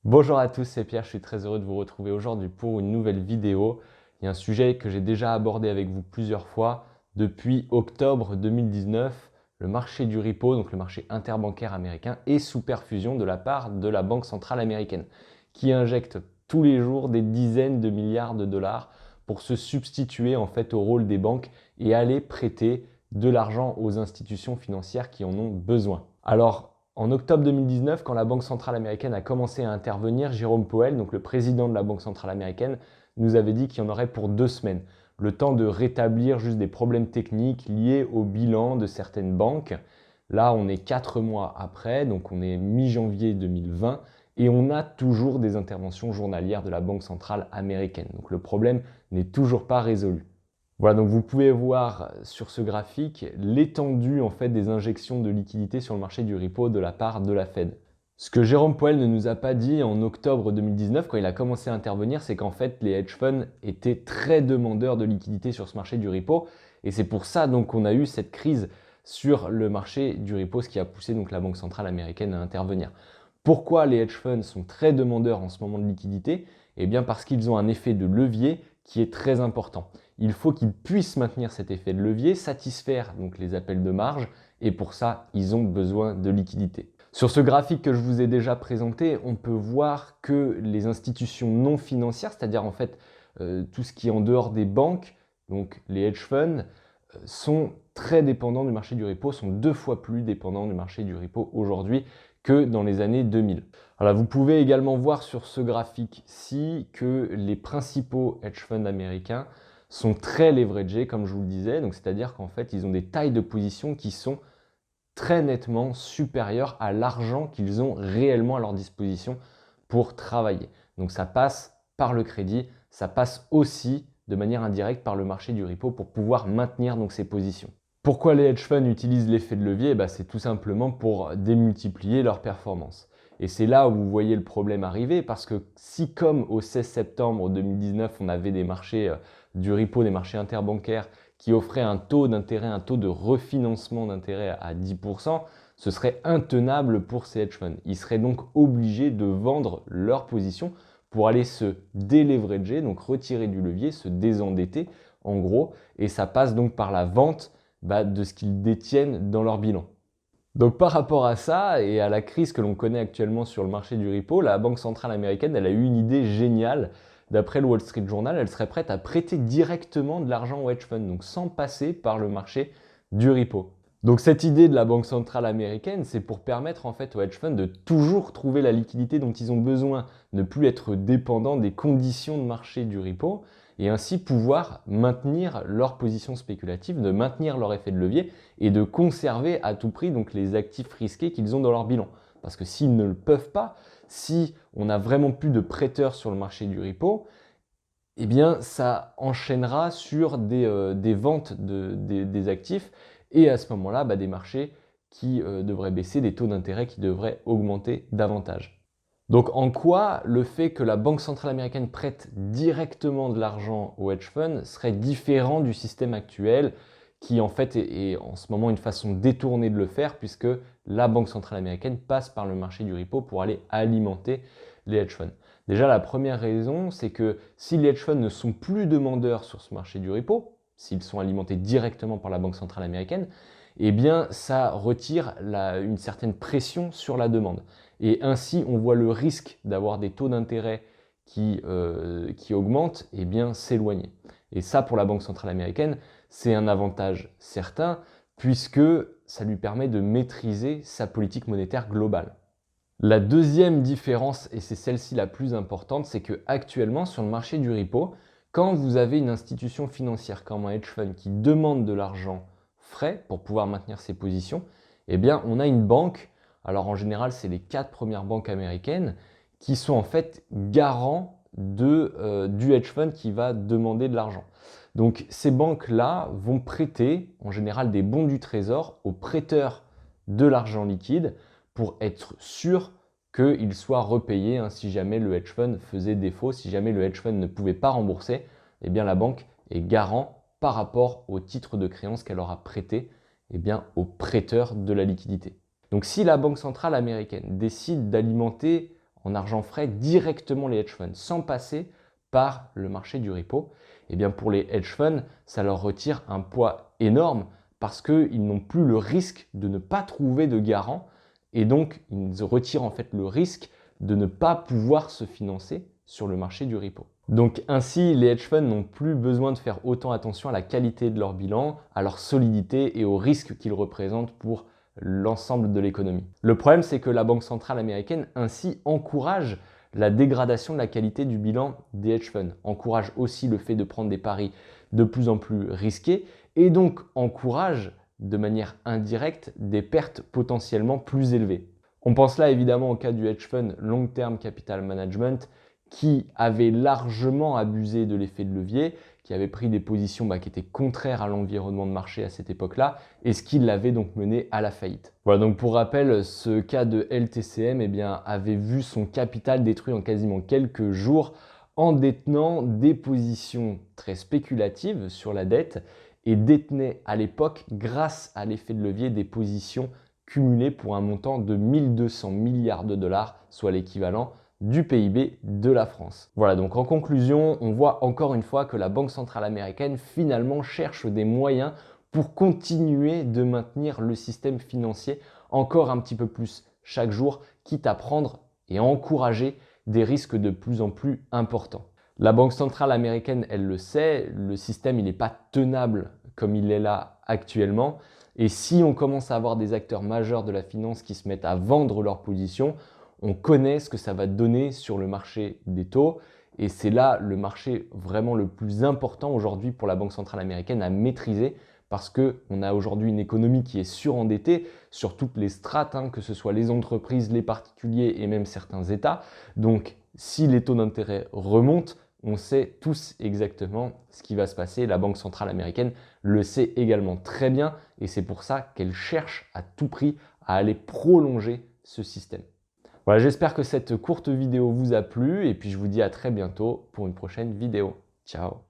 Bonjour à tous, c'est Pierre, je suis très heureux de vous retrouver aujourd'hui pour une nouvelle vidéo. Il y a un sujet que j'ai déjà abordé avec vous plusieurs fois. Depuis octobre 2019, le marché du repo, donc le marché interbancaire américain, est sous perfusion de la part de la Banque centrale américaine, qui injecte tous les jours des dizaines de milliards de dollars pour se substituer en fait au rôle des banques et aller prêter de l'argent aux institutions financières qui en ont besoin. Alors, en octobre 2019, quand la Banque centrale américaine a commencé à intervenir, Jérôme Powell, donc le président de la Banque centrale américaine, nous avait dit qu'il y en aurait pour 2 semaines, le temps de rétablir juste des problèmes techniques liés au bilan de certaines banques. Là, on est 4 mois après, donc on est mi-janvier 2020, et on a toujours des interventions journalières de la Banque centrale américaine. Donc le problème n'est toujours pas résolu. Voilà, donc vous pouvez voir sur ce graphique l'étendue en fait des injections de liquidités sur le marché du repo de la part de la Fed. Ce que Jérôme Powell ne nous a pas dit en octobre 2019 quand il a commencé à intervenir, c'est qu'en fait les hedge funds étaient très demandeurs de liquidités sur ce marché du repo et c'est pour ça donc qu'on a eu cette crise sur le marché du repo, ce qui a poussé donc la Banque centrale américaine à intervenir. Pourquoi les hedge funds sont très demandeurs en ce moment de liquidités? Eh bien parce qu'ils ont un effet de levier qui est très important. Il faut qu'ils puissent maintenir cet effet de levier, satisfaire donc les appels de marge, et pour ça, ils ont besoin de liquidité. Sur ce graphique que je vous ai déjà présenté, on peut voir que les institutions non financières, c'est-à-dire en fait tout ce qui est en dehors des banques, donc les hedge funds, sont très dépendants du marché du repo, sont 2 fois plus dépendants du marché du repo aujourd'hui que dans les années 2000. Alors vous pouvez également voir sur ce graphique-ci que les principaux hedge funds américains sont très leveragés, comme je vous le disais, donc c'est-à-dire qu'en fait, ils ont des tailles de position qui sont très nettement supérieures à l'argent qu'ils ont réellement à leur disposition pour travailler. Donc ça passe par le crédit, ça passe aussi de manière indirecte par le marché du repo pour pouvoir maintenir donc ces positions. Pourquoi les hedge funds utilisent l'effet de levier? C'est tout simplement pour démultiplier leurs performances. Et c'est là où vous voyez le problème arriver, parce que si comme au 16 septembre 2019, on avait des marchés du repo, des marchés interbancaires qui offraient un taux d'intérêt, un taux de refinancement d'intérêt à 10%, ce serait intenable pour ces hedge funds. Ils seraient donc obligés de vendre leur position pour aller se déleverager, donc retirer du levier, se désendetter en gros, et ça passe donc par la vente de ce qu'ils détiennent dans leur bilan. Donc par rapport à ça et à la crise que l'on connaît actuellement sur le marché du repo, la Banque centrale américaine, elle a eu une idée géniale. D'après le Wall Street Journal, elle serait prête à prêter directement de l'argent aux hedge funds, donc sans passer par le marché du repo. Donc cette idée de la Banque centrale américaine, c'est pour permettre en fait aux hedge funds de toujours trouver la liquidité dont ils ont besoin, ne plus être dépendants des conditions de marché du repo, et ainsi pouvoir maintenir leur position spéculative, de maintenir leur effet de levier et de conserver à tout prix donc les actifs risqués qu'ils ont dans leur bilan. Parce que s'ils ne le peuvent pas, si on n'a vraiment plus de prêteurs sur le marché du repo, eh bien ça enchaînera sur des ventes des actifs et à ce moment-là, des marchés qui devraient baisser, des taux d'intérêt qui devraient augmenter davantage. Donc en quoi le fait que la Banque centrale américaine prête directement de l'argent aux hedge funds serait différent du système actuel qui en fait est en ce moment une façon détournée de le faire puisque la Banque centrale américaine passe par le marché du repo pour aller alimenter les hedge funds. Déjà la première raison, c'est que si les hedge funds ne sont plus demandeurs sur ce marché du repo, s'ils sont alimentés directement par la Banque centrale américaine, eh bien ça retire une certaine pression sur la demande. Et ainsi, on voit le risque d'avoir des taux d'intérêt qui augmentent s'éloigner. Et ça, pour la Banque centrale américaine, c'est un avantage certain puisque ça lui permet de maîtriser sa politique monétaire globale. La deuxième différence, et c'est celle-ci la plus importante, c'est que actuellement sur le marché du repo, quand vous avez une institution financière comme un hedge fund qui demande de l'argent frais pour pouvoir maintenir ses positions, eh bien on a une banque, alors en général c'est les 4 premières banques américaines, qui sont en fait garants du hedge fund qui va demander de l'argent. Donc ces banques-là vont prêter en général des bons du trésor aux prêteurs de l'argent liquide pour être sûr qu'il soit repayé si jamais le hedge fund faisait défaut, si jamais le hedge fund ne pouvait pas rembourser, eh bien la banque est garant par rapport au titre de créance qu'elle aura prêté aux prêteurs de la liquidité. Donc si la Banque centrale américaine décide d'alimenter en argent frais directement les hedge funds, sans passer par le marché du repo. Et bien pour les hedge funds, ça leur retire un poids énorme parce qu'ils n'ont plus le risque de ne pas trouver de garant et donc ils retirent en fait le risque de ne pas pouvoir se financer sur le marché du repo. Donc ainsi, les hedge funds n'ont plus besoin de faire autant attention à la qualité de leur bilan, à leur solidité et aux risques qu'ils représentent pour l'ensemble de l'économie. Le problème, c'est que la Banque centrale américaine ainsi encourage la dégradation de la qualité du bilan des hedge funds, encourage aussi le fait de prendre des paris de plus en plus risqués et donc encourage de manière indirecte des pertes potentiellement plus élevées. On pense là évidemment au cas du hedge fund Long Term Capital Management qui avait largement abusé de l'effet de levier, qui avait pris des positions qui étaient contraires à l'environnement de marché à cette époque-là, et ce qui l'avait donc mené à la faillite. Voilà, donc pour rappel, ce cas de LTCM avait vu son capital détruit en quasiment quelques jours en détenant des positions très spéculatives sur la dette et détenait à l'époque, grâce à l'effet de levier, des positions cumulées pour un montant de 1200 milliards de dollars, soit l'équivalent du PIB de la France. Voilà, donc en conclusion, on voit encore une fois que la Banque centrale américaine finalement cherche des moyens pour continuer de maintenir le système financier encore un petit peu plus chaque jour, quitte à prendre et à encourager des risques de plus en plus importants. La Banque centrale américaine, elle le sait, le système il n'est pas tenable comme il est là actuellement. Et si on commence à avoir des acteurs majeurs de la finance qui se mettent à vendre leurs positions, on connaît ce que ça va donner sur le marché des taux. Et c'est là le marché vraiment le plus important aujourd'hui pour la Banque centrale américaine à maîtriser parce qu'on a aujourd'hui une économie qui est surendettée sur toutes les strates, que ce soit les entreprises, les particuliers et même certains États. Donc, si les taux d'intérêt remontent, on sait tous exactement ce qui va se passer. La Banque centrale américaine le sait également très bien et c'est pour ça qu'elle cherche à tout prix à aller prolonger ce système. Voilà, j'espère que cette courte vidéo vous a plu et puis je vous dis à très bientôt pour une prochaine vidéo. Ciao!